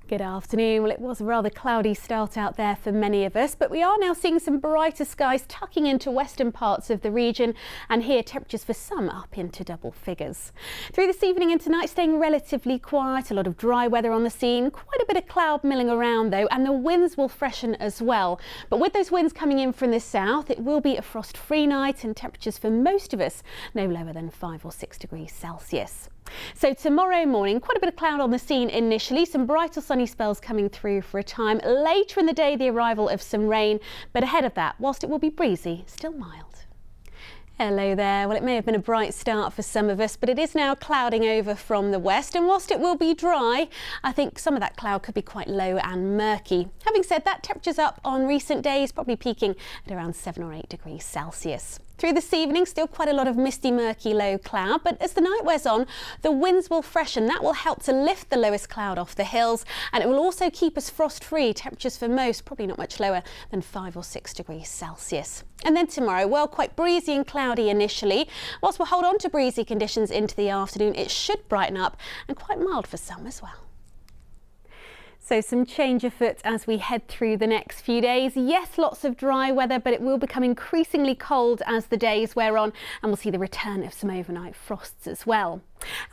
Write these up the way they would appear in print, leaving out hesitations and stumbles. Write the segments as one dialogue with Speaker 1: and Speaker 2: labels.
Speaker 1: Good afternoon. Well, it was a rather cloudy start out there for many of us, but we are now seeing some brighter skies tucking into western parts of the region, and here temperatures for some up into double figures. Through this evening and tonight, staying relatively quiet, a lot of dry weather on the scene, quite a bit of cloud milling around though, and the winds will freshen as well. But with those winds coming in from the south, it will be a frost-free night, and temperatures for most of us no lower than 5 or 6 degrees Celsius. So tomorrow morning, quite a bit of cloud on the scene initially, some bright or sunny spells coming through for a time. Later in the day, the arrival of some rain, but ahead of that, whilst it will be breezy, still mild. Hello there. Well, it may have been a bright start for some of us, but it is now clouding over from the west, and whilst it will be dry, I think some of that cloud could be quite low and murky. Having said that, temperatures up on recent days, probably peaking at around 7 or 8 degrees Celsius. Through this evening, still quite a lot of misty, murky low cloud, but as the night wears on, the winds will freshen. That will help to lift the lowest cloud off the hills, and it will also keep us frost-free. Temperatures for most probably not much lower than 5 or 6 degrees Celsius. And then tomorrow, well, quite breezy and cloudy initially. Whilst we'll hold on to breezy conditions into the afternoon, it should brighten up and quite mild for some as well. So some change afoot as we head through the next few days. Yes, lots of dry weather, but it will become increasingly cold as the days wear on, and we'll see the return of some overnight frosts as well.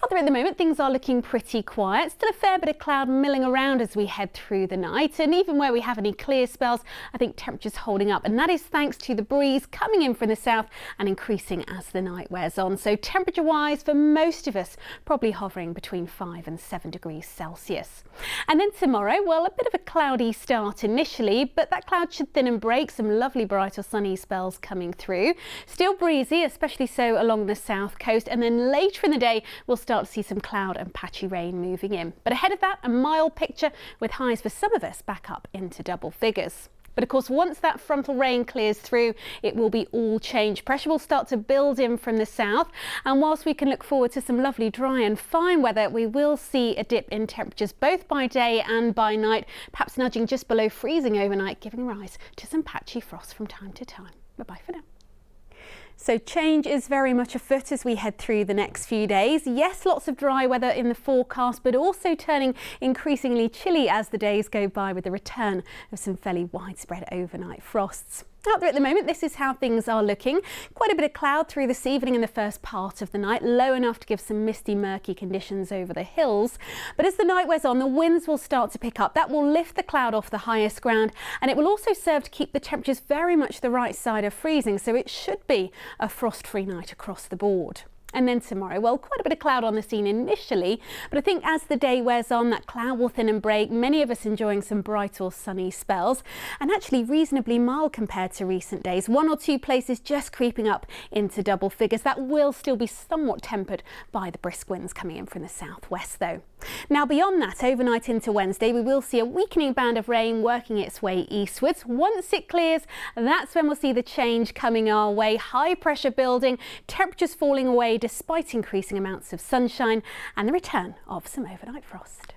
Speaker 1: Out there at the moment, things are looking pretty quiet. Still a fair bit of cloud milling around as we head through the night, and even where we have any clear spells, I think temperatures holding up, and that is thanks to the breeze coming in from the south and increasing as the night wears on. So temperature-wise, for most of us, probably hovering between 5 and 7 degrees Celsius. And then tomorrow, well, a bit of a cloudy start initially, but that cloud should thin and break, some lovely bright or sunny spells coming through. Still breezy, especially so along the south coast, and then later in the day, we'll start to see some cloud and patchy rain moving in. But ahead of that, a mild picture with highs for some of us back up into double figures. But of course, once that frontal rain clears through, it will be all change. Pressure will start to build in from the south, and whilst we can look forward to some lovely dry and fine weather, we will see a dip in temperatures both by day and by night, perhaps nudging just below freezing overnight, giving rise to some patchy frost from time to time. Bye-bye for now. So change is very much afoot as we head through the next few days. Yes, lots of dry weather in the forecast, but also turning increasingly chilly as the days go by with the return of some fairly widespread overnight frosts. Out there at the moment, this is how things are looking. Quite a bit of cloud through this evening and the first part of the night, low enough to give some misty, murky conditions over the hills. But as the night wears on, the winds will start to pick up. That will lift the cloud off the highest ground, and it will also serve to keep the temperatures very much the right side of freezing. So it should be a frost-free night across the board. And then tomorrow, well, quite a bit of cloud on the scene initially, but I think as the day wears on, that cloud will thin and break, many of us enjoying some bright or sunny spells, and actually reasonably mild compared to recent days. 1 or 2 places just creeping up into double figures. That will still be somewhat tempered by the brisk winds coming in from the southwest though. Now beyond that, overnight into Wednesday, we will see a weakening band of rain working its way eastwards. Once it clears, that's when we'll see the change coming our way. High pressure building, temperatures falling away despite increasing amounts of sunshine, and the return of some overnight frost.